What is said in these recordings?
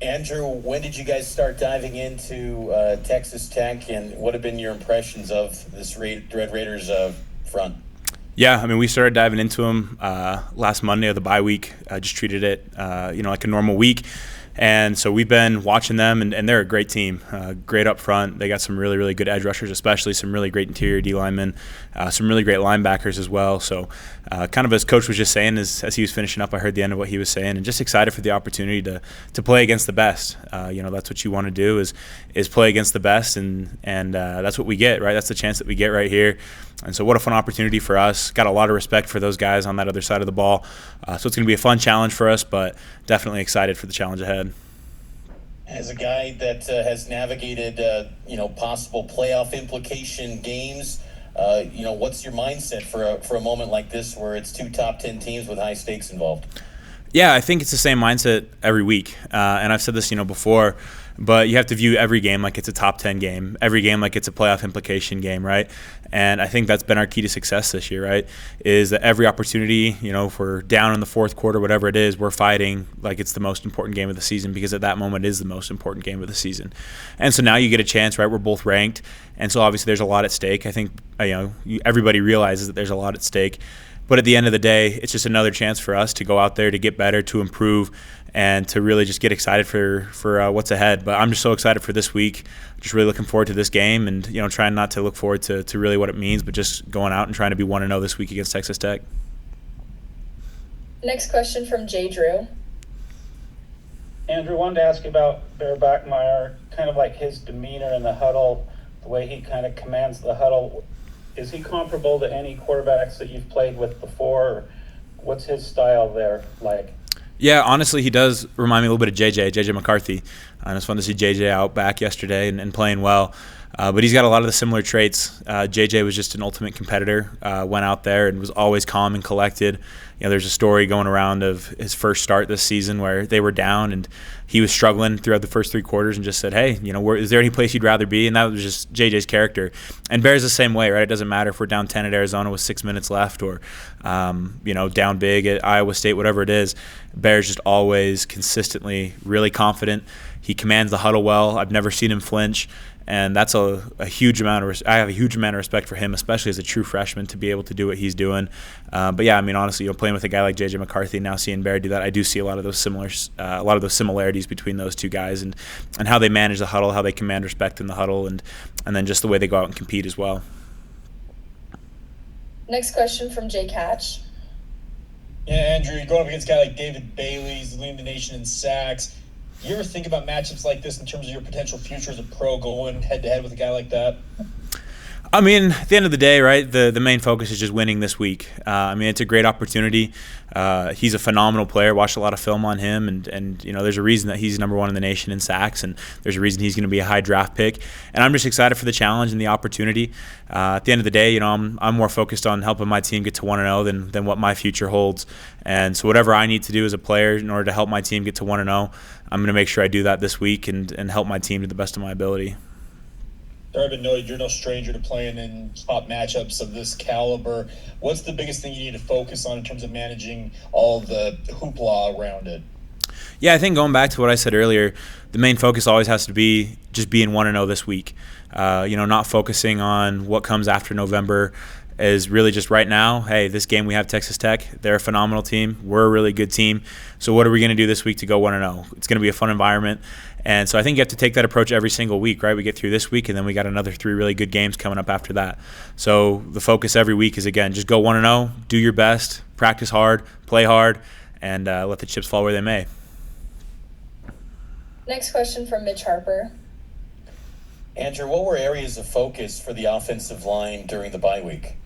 Andrew, when did you guys start diving into Texas Tech, and what have been your impressions of this Red Raiders front? Yeah, I mean, we started diving into them last Monday of the bye week. I just treated it, like a normal week. And so we've been watching them, and they're a great team. Great up front. They got some really, really good edge rushers, especially some really great interior D linemen, some really great linebackers as well. So kind of as Coach was just saying, as he was finishing up, I heard the end of what he was saying, and just excited for the opportunity to play against the best. That's what you want to do is play against the best, and that's what we get, right? That's the chance that we get right here. And so what a fun opportunity for us. Got a lot of respect for those guys on that other side of the ball. So it's going to be a fun challenge for us, but definitely excited for the challenge ahead. As a guy that has navigated, possible playoff implication games, what's your mindset for a moment like this where it's two top 10 teams with high stakes involved? Yeah, I think it's the same mindset every week. And I've said this, before, but you have to view every game like it's a top 10 game, every game like it's a playoff implication game, right? And I think that's been our key to success this year, right? Is that every opportunity, if we're down in the fourth quarter, whatever it is, we're fighting like it's the most important game of the season, because at that moment it is the most important game of the season. And so now you get a chance, right? We're both ranked. And so obviously there's a lot at stake. I think, everybody realizes that there's a lot at stake. But at the end of the day, it's just another chance for us to go out there, to get better, to improve, and to really just get excited for what's ahead. But I'm just so excited for this week. Just really looking forward to this game, and trying not to look forward to really what it means, but just going out and trying to be 1-0 this week against Texas Tech. Next question from Jay Drew. Andrew, wanted to ask you about Bear Backmeyer, kind of like his demeanor in the huddle, the way he kind of commands the huddle. Is he comparable to any quarterbacks that you've played with before? Or what's his style there like? Yeah, honestly, he does remind me a little bit of JJ McCarthy. And it's fun to see JJ out back yesterday and playing well. But he's got a lot of the similar traits. JJ was just an ultimate competitor, went out there and was always calm and collected. There's a story going around of his first start this season where they were down and he was struggling throughout the first three quarters and just said, hey, is there any place you'd rather be? And that was just JJ's character. And Bear's the same way, right? It doesn't matter if we're down 10 at Arizona with 6 minutes left or, down big at Iowa State, whatever it is. Bear's just always consistently really confident. He commands the huddle well. I've never seen him flinch. And that's a huge amount of I have a huge amount of respect for him, especially as a true freshman, to be able to do what he's doing. But yeah, I mean, honestly, playing with a guy like JJ McCarthy, now seeing Bear do that, I do see a lot of those similarities between those two guys, and how they manage the huddle, how they command respect in the huddle, and then just the way they go out and compete as well. Next question from Jake Hatch. Yeah, Andrew, you're going up against a guy like David Bailey, he's leading the nation in sacks. You ever think about matchups like this in terms of your potential future as a pro, going head-to-head with a guy like that? I mean, at the end of the day, right, the main focus is just winning this week. It's a great opportunity. He's a phenomenal player. Watched a lot of film on him, and there's a reason that he's number one in the nation in sacks, and there's a reason he's going to be a high draft pick. And I'm just excited for the challenge and the opportunity. At the end of the day, I'm more focused on helping my team get to 1-0 than what my future holds. And so whatever I need to do as a player in order to help my team get to 1-0, I'm going to make sure I do that this week and help my team to the best of my ability. Durbin noted you're no stranger to playing in top matchups of this caliber. What's the biggest thing you need to focus on in terms of managing all the hoopla around it? Yeah, I think going back to what I said earlier, the main focus always has to be just being 1-0 this week. Not focusing on what comes after November. Is really just right now, hey, this game we have Texas Tech. They're a phenomenal team. We're a really good team. So what are we going to do this week to go 1-0? It's going to be a fun environment. And so I think you have to take that approach every single week, right? We get through this week, and then we got another 3 really good games coming up after that. So the focus every week is, again, just go 1-0, do your best, practice hard, play hard, and let the chips fall where they may. Next question from Mitch Harper. Andrew, what were areas of focus for the offensive line during the bye week?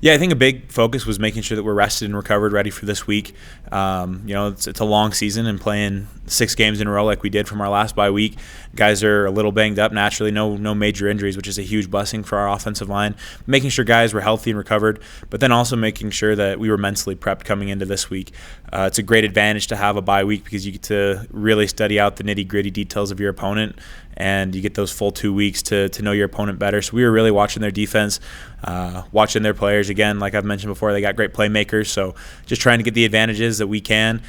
Yeah, I think a big focus was making sure that we're rested and recovered, ready for this week. It's a long season, and playing 6 games in a row like we did from our last bye week, guys are a little banged up naturally, no major injuries, which is a huge blessing for our offensive line. Making sure guys were healthy and recovered, but then also making sure that we were mentally prepped coming into this week. It's a great advantage to have a bye week because you get to really study out the nitty-gritty details of your opponent, and you get those full 2 weeks to know your opponent better. So we were really watching their defense, watching their players again. Like I've mentioned before, they got great playmakers. So just trying to get the advantages that we can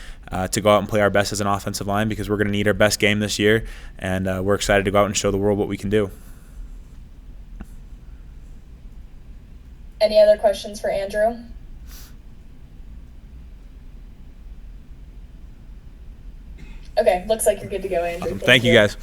to go out and play our best as an offensive line, because we're going to need our best game this year, and we're excited to go out and show the world what we can do. Any other questions for Andrew? Okay, looks like you're good to go, Andrew. Thank you guys.